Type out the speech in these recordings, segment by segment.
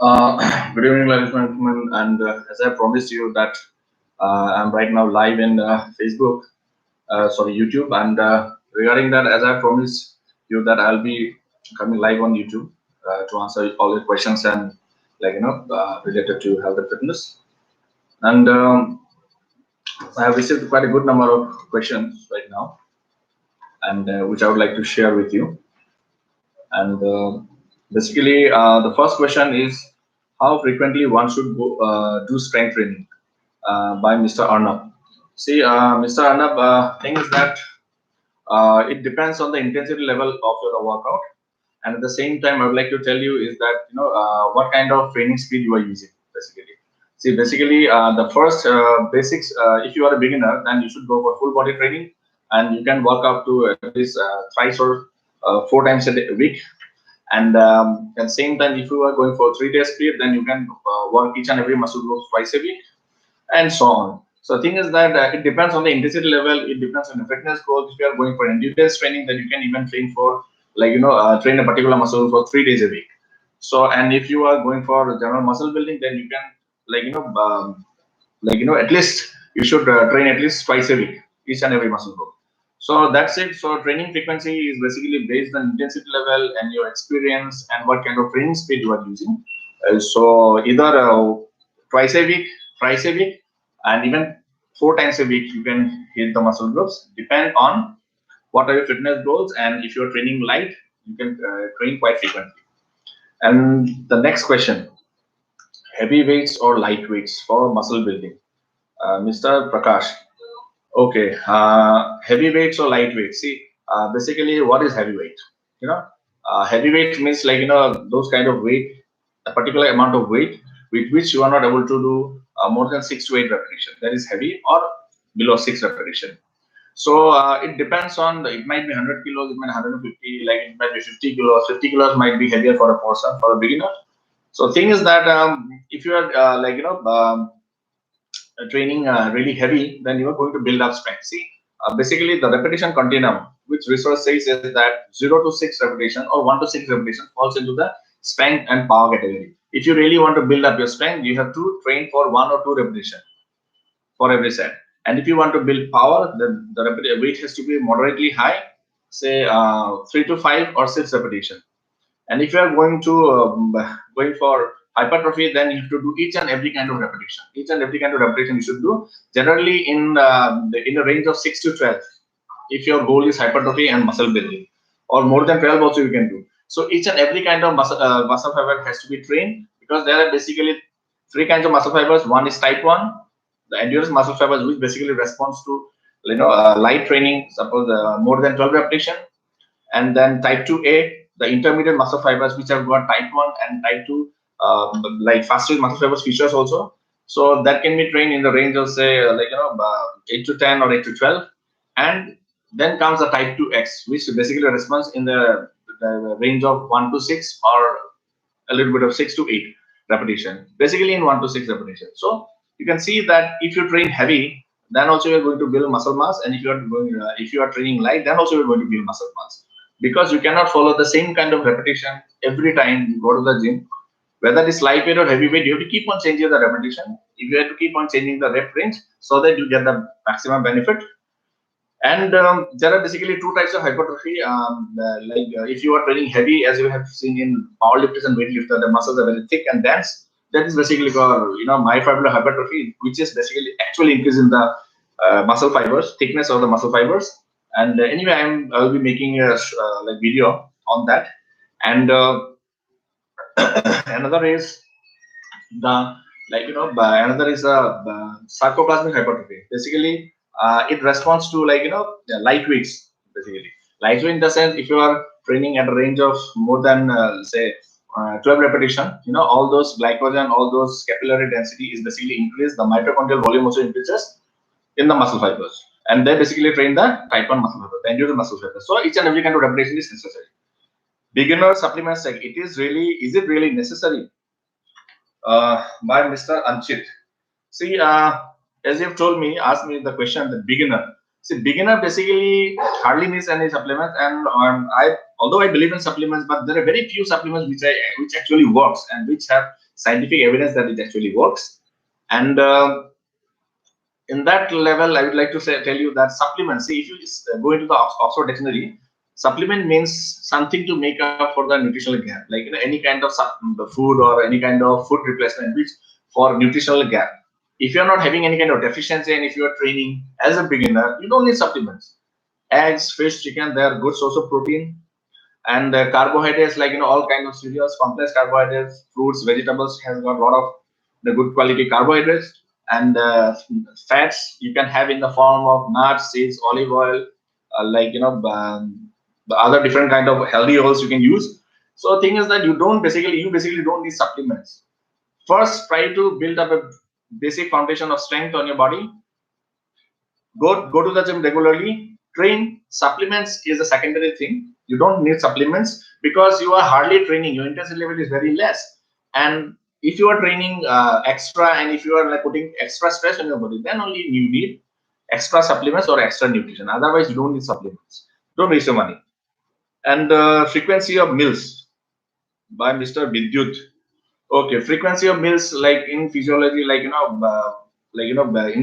Good evening, ladies and gentlemen. And as I promised you that I'm right now live in Facebook, YouTube. And regarding that, as I promised you that I'll be coming live on YouTube to answer all your questions and related to health and fitness. And I have received quite a good number of questions right now, and which I would like to share with you. And basically, the first question is how frequently one should do strength training by Mr. Arnab. See, Mr. Arnab, thing is that it depends on the intensity level of your workout, and at the same time, I would like to tell you is that what kind of training speed you are using. Basically, the first basics. If you are a beginner, then you should go for full body training, and you can work up to at least thrice or 4 times a week. And at the same time, if you are going for 3 days period, then you can work each and every muscle group twice a week, and so on. So the thing is that it depends on the intensity level. It depends on the fitness goals. If you are going for endurance training, then you can even train for train a particular muscle for 3 days a week. So, and if you are going for general muscle building, then you can at least you should train at least twice a week, each and every muscle group. So that's it. So training frequency is basically based on intensity level and your experience and what kind of training speed you are using. So either twice a week, thrice a week, and even 4 times a week, you can hit the muscle groups. Depend on what are your fitness goals, and if you're training light, you can train quite frequently. And the next question: heavy weights or light weights for muscle building? Mr. Prakash. Okay, heavyweights or lightweight. See, basically, what is heavyweight? You know, heavyweight means those kind of weight, a particular amount of weight with which you are not able to do more than 6 to 8 repetition. That is heavy, or below 6 repetition. So it depends on. It might be 100 kilos, it might be 150, like it might be 50 kilos. 50 kilos might be heavier for a person, for a beginner. So thing is that if you are training really heavy, then you are going to build up strength. See, basically the repetition continuum, which research says is that 0 to 6 repetition or 1 to 6 repetition falls into the strength and power category. If you really want to build up your strength, you have to train for 1 or 2 repetition for every set. And if you want to build power, then the weight has to be moderately high, say 3 to 5 or 6 repetition. And if you are going for hypertrophy, then you have to do each and every kind of repetition. Each and every kind of repetition you should do generally in the range of 6 to 12. If your goal is hypertrophy and muscle building, or more than 12 also you can do. So each and every kind of muscle fiber has to be trained, because there are basically 3 kinds of muscle fibers. One is type 1, the endurance muscle fibers, which basically responds to light training, suppose more than 12 repetition. And then type 2A, the intermediate muscle fibers, which have got type 1 and type 2 like faster muscle fibers features also. So that can be trained in the range of say 8 to 10 or 8 to 12. And then comes the type 2X, which basically responds in the range of 1 to 6 or a little bit of 6 to 8 repetition, basically in 1 to 6 repetition. So you can see that if you train heavy, then also you're going to build muscle mass, and if you are training light, then also you're going to build muscle mass, because you cannot follow the same kind of repetition every time you go to the gym. Whether it is lightweight or heavyweight, you have to keep on changing the repetition. If you have to keep on changing the rep range so that you get the maximum benefit. And there are basically 2 types of hypertrophy. If you are training heavy, as you have seen in powerlifters and weightlifters, the muscles are very thick and dense. That is basically for myofibril hypertrophy, which is basically actually increasing the muscle fibers, thickness of the muscle fibers. And anyway, I'll be making a video on that. And another is another is sarcoplasmic hypertrophy. Basically, it responds to light weights. Basically, light weight in the sense, if you are training at a range of more than say 12 repetition, all those glycogen, all those capillary density is basically increased. The mitochondrial volume also increases in the muscle fibers, and they basically train the type 1 muscle fibers, the endurance muscle fibers. So each and every kind of repetition is necessary. Beginner supplements, like is it really necessary? By Mr. Anchit. See, as you've told me, asked me the question, the beginner. See, beginner basically hardly needs any supplements, and although I believe in supplements, but there are very few supplements which actually works and which have scientific evidence that it actually works. And in that level, I would like to tell you that supplements. See, if you go into the Oxford Dictionary, supplement means something to make up for the nutritional gap, like any kind of the food or any kind of food replacement, which for nutritional gap. If you're not having any kind of deficiency and if you are training as a beginner, you don't need supplements. Eggs, fish, chicken, they are good source of protein, and carbohydrates like all kind of cereals, complex carbohydrates, fruits, vegetables has got a lot of the good quality carbohydrates, and fats you can have in the form of nuts, seeds, olive oil, like the other different kind of healthy oils you can use. So the thing is that you basically don't need supplements. First, try to build up a basic foundation of strength on your body. Go to the gym regularly, train. Supplements is a secondary thing. You don't need supplements because you are hardly training. Your intensity level is very less, and if you are training extra and if you are like putting extra stress on your body, then only you need extra supplements or extra nutrition. Otherwise, you don't need supplements. Don't waste your money. And frequency of meals by Mr. Vidyut. Okay, frequency of meals like in physiology, in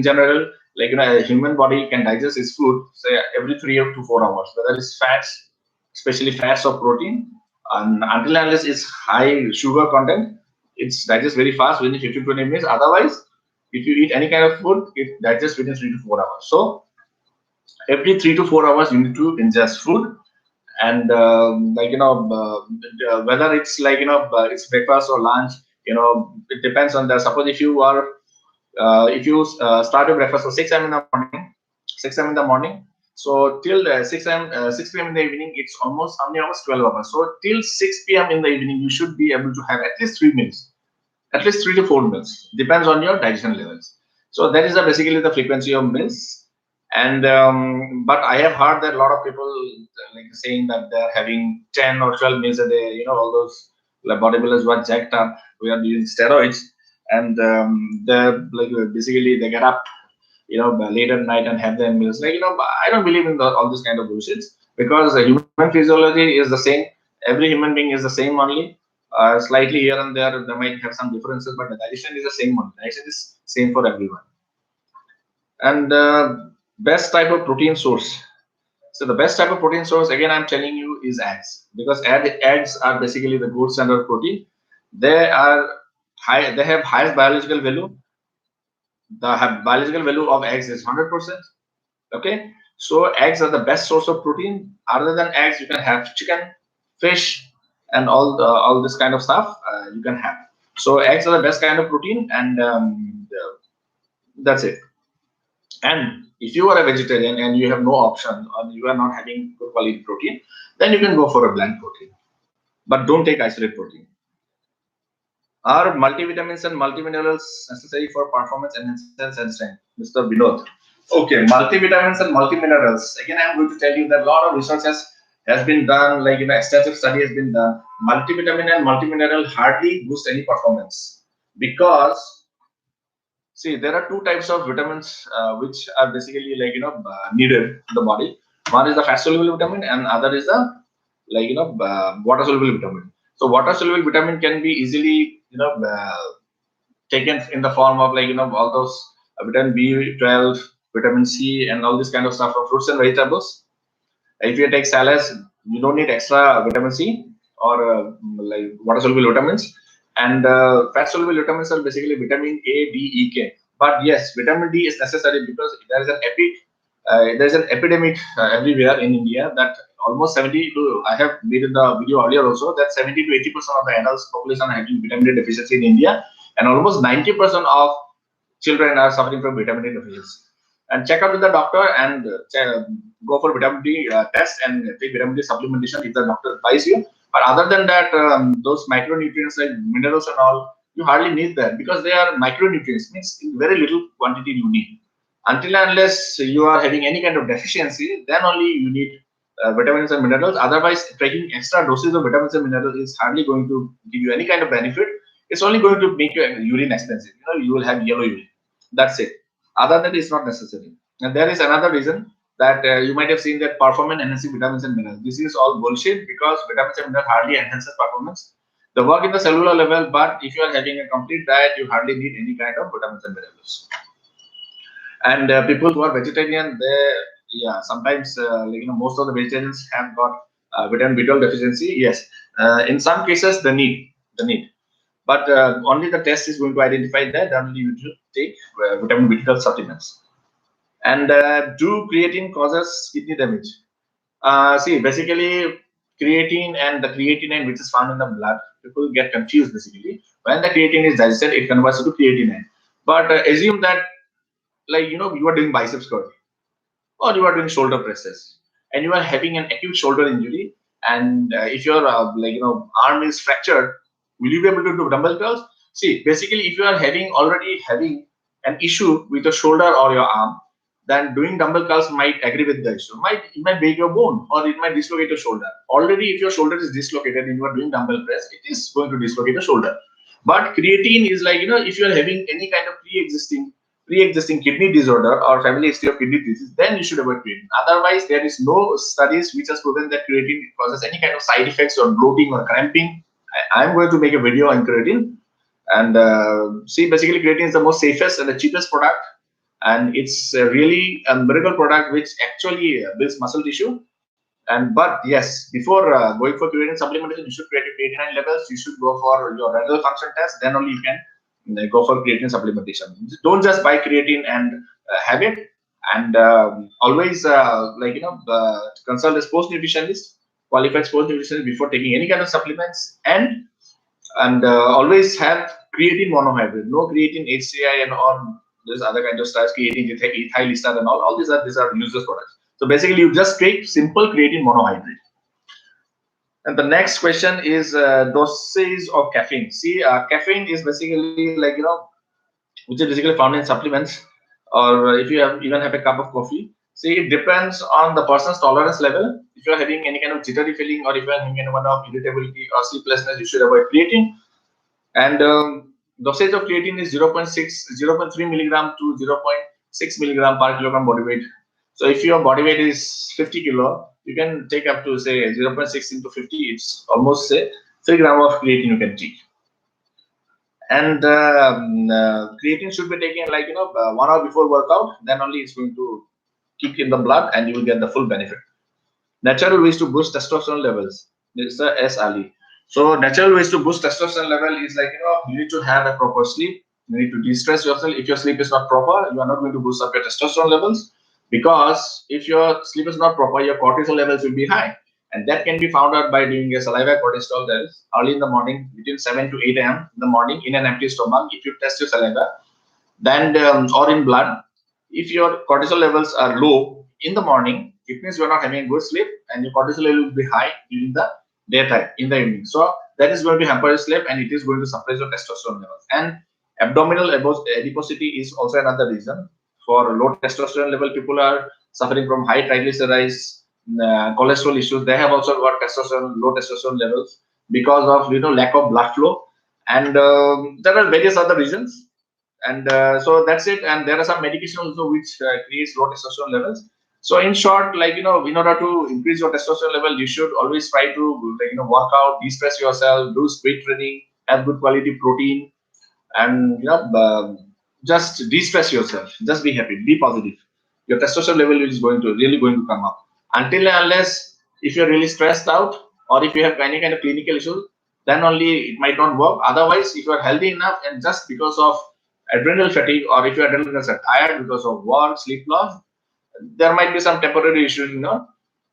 general, a human body can digest its food say every 3 to 4 hours, whether it's fats, especially fats or protein, and until and unless it's high sugar content, it's digests very fast within 15 to 20 minutes. Otherwise, if you eat any kind of food, it digests within 3 to 4 hours. So every 3 to 4 hours, you need to ingest food, and whether it's it's breakfast or lunch, it depends on the suppose if you start your breakfast at 6 a.m. in the morning, 6 a.m. in the morning, so till 6 a.m. 6 p.m. in the evening, it's almost how many hours? 12 hours. So till 6 p.m. in the evening, you should be able to have at least 3 meals, at least 3 to 4 meals, depends on your digestion levels. So that is basically the frequency of meals. And but I have heard that a lot of people like saying that they're having 10 or 12 meals a day. All those like bodybuilders who are jacked up, we are using steroids, and they're like basically they get up late at night and have their meals. I don't believe in all this kind of bullshit, because human physiology is the same. Every human being is the same only. Slightly here and there, they might have some differences, but the digestion is the same one. Digestion is same for everyone. And best type of protein source. So the best type of protein source, again, I'm telling you, is eggs, because eggs are basically the gold standard protein. They are high. They have highest biological value. The biological value of eggs is 100%. Okay, so eggs are the best source of protein. Other than eggs, you can have chicken, fish, and all this kind of stuff you can have. So eggs are the best kind of protein, and that's it. And if you are a vegetarian and you have no option, or you are not having good quality protein, then you can go for a bland protein, but don't take isolate protein. Are multivitamins and multiminerals necessary for performance enhancement and strength? Mr. Vinod. Okay, multivitamins and multiminerals. Again, I'm going to tell you that a lot of research has been done, extensive study has been done. Multivitamin and multimineral hardly boost any performance, because see, there are two types of vitamins which are basically needed in the body. One is the fat soluble vitamin, and other is the water soluble vitamin. So water soluble vitamin can be easily taken in the form of all those vitamin B12, vitamin C, and all this kind of stuff from fruits and vegetables. If you take salads, you don't need extra vitamin C or water soluble vitamins. And fat soluble vitamins are basically vitamin A, D, E, K. But yes, vitamin D is necessary because there is an epidemic everywhere in India, that almost 70 to, I have made in the video earlier also, that 70 to 80% of the adults population are having vitamin D deficiency in India, and almost 90% of children are suffering from vitamin D deficiency. And check out with the doctor, and go for vitamin D test and take vitamin D supplementation if the doctor advises you. But other than that, those micronutrients like minerals and all, you hardly need that, because they are micronutrients, means in very little quantity you need. Until and unless you are having any kind of deficiency, then only you need vitamins and minerals. Otherwise, taking extra doses of vitamins and minerals is hardly going to give you any kind of benefit. It's only going to make your urine expensive. You will have yellow urine. That's it. Other than that, it's not necessary. And there is another reason that you might have seen that performance enhancing vitamins and minerals. This is all bullshit because vitamins and minerals hardly enhances performance. They work in the cellular level, but if you are having a complete diet, you hardly need any kind of vitamins and minerals. And people who are vegetarian, they sometimes most of the vegetarians have got vitamin B12 deficiency. Yes, in some cases the need, but only the test is going to identify that. Only you should take vitamin B12 supplements. And do creatine causes kidney damage? See, basically, creatine and the creatinine which is found in the blood, people get confused basically. When the creatine is digested, it converts to creatinine. But assume that, like, you are doing biceps curl or you are doing shoulder presses and you are having an acute shoulder injury, and if your arm is fractured, will you be able to do dumbbell curls? See, basically, if you are already having an issue with your shoulder or your arm, then doing dumbbell curls might aggravate the issue. It might break your bone or it might dislocate your shoulder. Already, if your shoulder is dislocated and you are doing dumbbell press, it is going to dislocate your shoulder. But creatine is like, if you are having any kind of pre-existing kidney disorder or family history of kidney disease, then you should avoid creatine. Otherwise, there is no studies which has proven that creatine causes any kind of side effects or bloating or cramping. I'm going to make a video on creatine. And see, basically, creatine is the most safest and the cheapest product, and it's really a miracle product which actually builds muscle tissue. And but yes, before going for creatine supplementation, you should create your creatinine levels. You should go for your renal function test. Then only you can go for creatine supplementation. Don't just buy creatine and have it. And always consult a sports nutritionist, qualified sports nutritionist before taking any kind of supplements. And always have creatine monohydrate, no creatine HCI and all this other kind of stuff, creatine ethyl ester and all these are useless products. So basically, you just take simple creatine monohydrate. And the next question is dosage of caffeine. See, caffeine is basically like, which is basically found in supplements, or if you even have a cup of coffee. See, it depends on the person's tolerance level. If you are having any kind of jittery feeling, or if you are having any kind of irritability or sleeplessness, you should avoid creatine. And dosage of creatine is 0.3 milligram to 0.6 milligram per kilogram body weight. So if your body weight is 50 kilo, you can take up to say 0.6 into 50. It's almost say 3 gram of creatine you can take. And creatine should be taken like 1 hour before workout. Then only it's going to kick in the blood, and you will get the full benefit. Natural ways to boost testosterone levels. Mr. S. Ali. So natural ways to boost testosterone level is like, you need to have a proper sleep. You need to de-stress yourself. If your sleep is not proper, you are not going to boost up your testosterone levels, because if your sleep is not proper, your cortisol levels will be high. And that can be found out by doing a saliva cortisol test early in the morning, between 7 to 8 a.m. in the morning, in an empty stomach. If you test your saliva, then or in blood, if your cortisol levels are low in the morning, it means you are not having a good sleep, and your cortisol level will be high during the daytime, in the evening. So that is going to hamper your sleep, and it is going to suppress your testosterone levels. And abdominal adiposity is also another reason for low testosterone level. People are suffering from high triglycerides, cholesterol issues. They have also got low testosterone levels because of lack of blood flow, and there are various other reasons. And so that's it. And there are some medication also which creates low testosterone levels. So in short, like, in order to increase your testosterone level, you should always try to work out, de-stress yourself, do weight training, have good quality protein, and just de-stress yourself. Just be happy, be positive. Your testosterone level is really going to come up. Until and unless if you're really stressed out, or if you have any kind of clinical issue, then only it might not work. Otherwise, if you are healthy enough, and just because of adrenal fatigue, or if your adrenals are tired because of work, sleep loss, there might be some temporary issues in your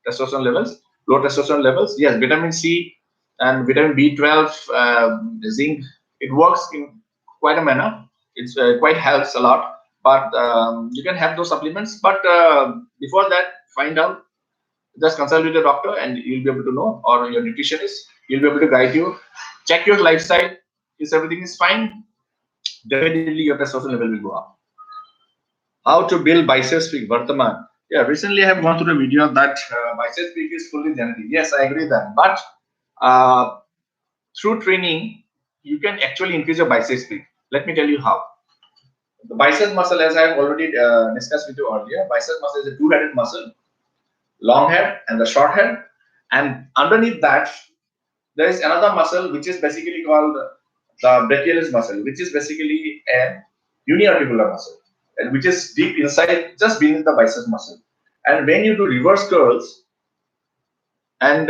testosterone levels, low testosterone levels. Yes, vitamin C and vitamin B12, zinc, it works in quite a manner. It's quite helps a lot. But you can have those supplements. But before that, find out, just consult with your doctor, and you'll be able to know, or your nutritionist. You'll be able to guide you. Check your lifestyle. If everything is fine, definitely your testosterone level will go up. How to build biceps peak, Vartaman. Yeah, recently I have gone through a video that biceps peak is fully genetic. Yes, I agree that. But through training, you can actually increase your biceps peak. Let me tell you how. The bicep muscle, as I have already discussed with you earlier, bicep muscle is a two-headed muscle, long head and the short head, and underneath that there is another muscle which is basically called the brachialis muscle, which is basically a uniarticular muscle, and which is deep inside, just beneath the bicep muscle. And when you do reverse curls, and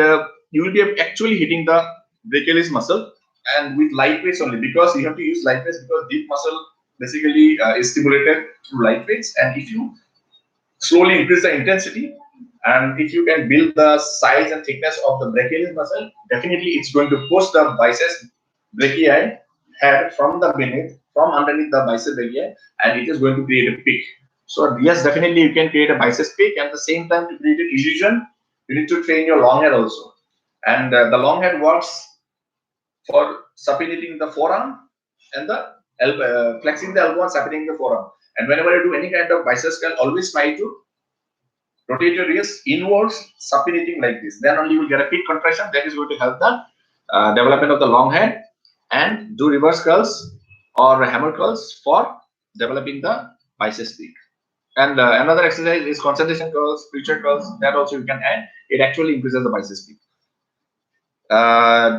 you will be actually hitting the brachialis muscle, and with light weights only, because you have to use light weights, because deep muscle basically is stimulated through light weights. And if you slowly increase the intensity, and if you can build the size and thickness of the brachialis muscle, definitely it's going to push the biceps brachii head from the beneath, from underneath the bicep brachii, and it is going to create a peak. So yes, definitely you can create a biceps peak, and at the same time, to create an illusion, you need to train your long head also. And the long head works for supinating the forearm and the elbow, flexing the elbow and supinating the forearm. And whenever you do any kind of biceps curl, always try to rotate your wrist inwards, supinating like this. Then only you will get a peak contraction. That is going to help the development of the long head. And do reverse curls or hammer curls for developing the biceps peak. And another exercise is concentration curls, preacher curls. That also you can add. It actually increases the biceps peak.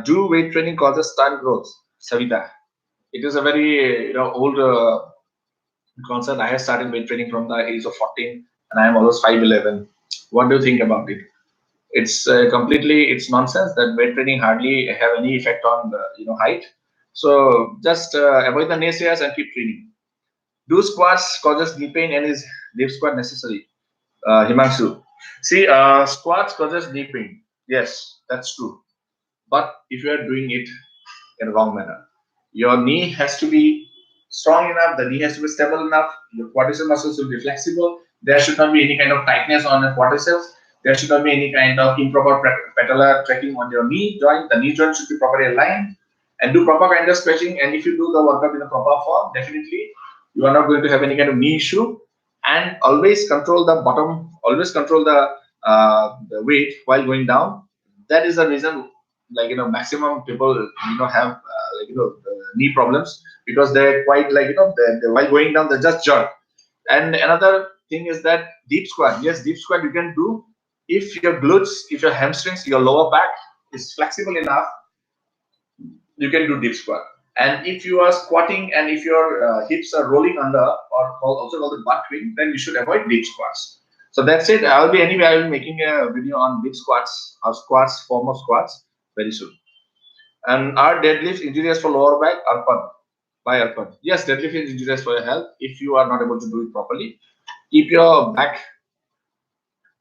Do weight training causes stunt growth? Savita. It is a very old concept. I have started weight training from the age of 14, and I am almost 5'11". What do you think about it? It's completely, it's nonsense that weight training hardly have any effect on height. So just avoid the naysayers and keep training. Do squats causes knee pain, and is deep squat necessary? Himanshu. See, squats causes knee pain. Yes, that's true. But if you are doing it in a wrong manner, your knee has to be strong enough, the knee has to be stable enough, your quadricep muscles will be flexible, there should not be any kind of tightness on the quadriceps, there should not be any kind of improper patellar trekking on your knee joint, the knee joint should be properly aligned, and do proper kind of stretching. And if you do the workout in a proper form, definitely you are not going to have any kind of knee issue. And always control the bottom, always control the weight while going down. That is the reason, maximum people have knee problems, because they're quite they're while going down they just jerk. And another thing is that deep squat. Yes, deep squat you can do if your glutes, if your hamstrings, your lower back is flexible enough. You can do deep squat. And if you are squatting and if your hips are rolling under, or also called the butt twin, then you should avoid deep squats. So that's it. I'll be making a video on deep squats or squats, form of squats, very soon. And are deadlifts injurious for lower back? Arpan, by Arpan. Yes, deadlift is injurious for your health if you are not able to do it properly. Keep your back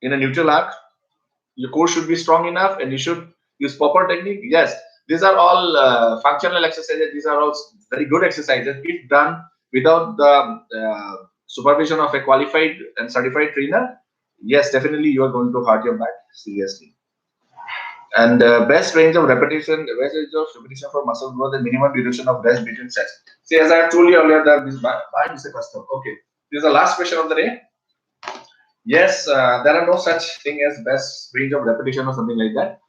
in a neutral arc. Your core should be strong enough, and you should use proper technique. Yes, these are all functional exercises. These are all very good exercises if done without the supervision of a qualified and certified trainer. Yes, definitely you are going to hurt your back seriously. And best range of repetition, for muscle growth and minimum duration of rest between sets. See, as I have told you earlier, that this time is a custom. Okay, this is the last question of the day. Yes, there are no such thing as best range of repetition or something like that.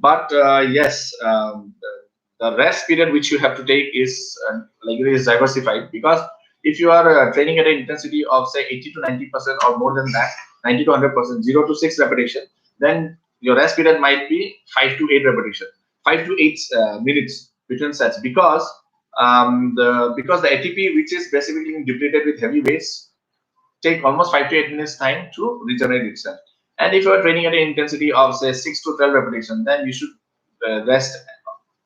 But yes, the rest period which you have to take is it is diversified, because if you are training at an intensity of say 80 to 90% or more than that, 90 to 100%, 0 to 6 repetition, then your rest period might be 5 to 8 repetition, 5 to 8 minutes between sets, because the ATP, which is basically depleted with heavy weights, take almost 5 to 8 minutes time to regenerate itself. And if you are training at an intensity of say 6 to 12 repetition, then you should rest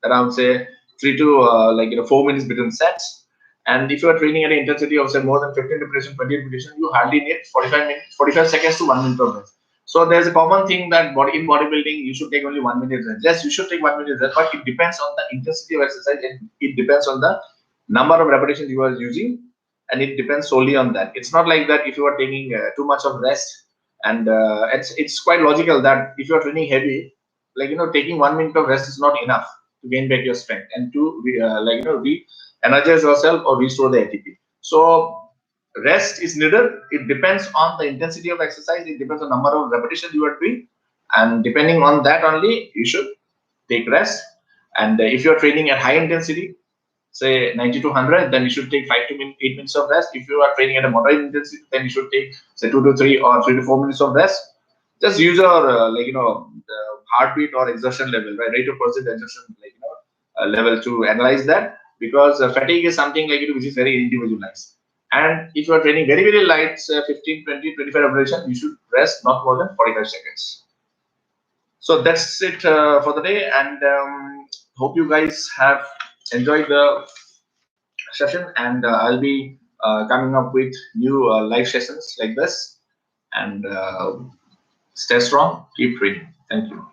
around say 3 to 4 minutes between sets. And if you are training at an intensity of say more than 15 repetition, 20 repetition, you hardly need 45 seconds to 1 minute of rest. So there's a common thing that in bodybuilding you should take only 1 minute rest. Yes, you should take 1 minute rest, but it depends on the intensity of exercise, and it depends on the number of repetitions you are using, and it depends solely on that. It's not like that if you are taking too much of rest, and it's quite logical that if you are training heavy, taking 1 minute of rest is not enough to gain back your strength and to re-energize yourself or restore the ATP. So rest is needed. It depends on the intensity of exercise. It depends on number of repetitions you are doing, and depending on that only you should take rest. And if you are training at high intensity, say 90 to 100, then you should take 5 to 8 minutes of rest. If you are training at a moderate intensity, then you should take say 2 to 3 or 3 to 4 minutes of rest. Just use your the heartbeat or exertion level, right? Rate of percent exertion, level to analyze that, because fatigue is something which is very individualized. And if you are training very, very light, say 15, 20, 25 repetition, you should rest not more than 45 seconds. So that's it for the day, and hope you guys have enjoyed the session, and I'll be coming up with new live sessions like this, and stay strong, keep training. Thank you.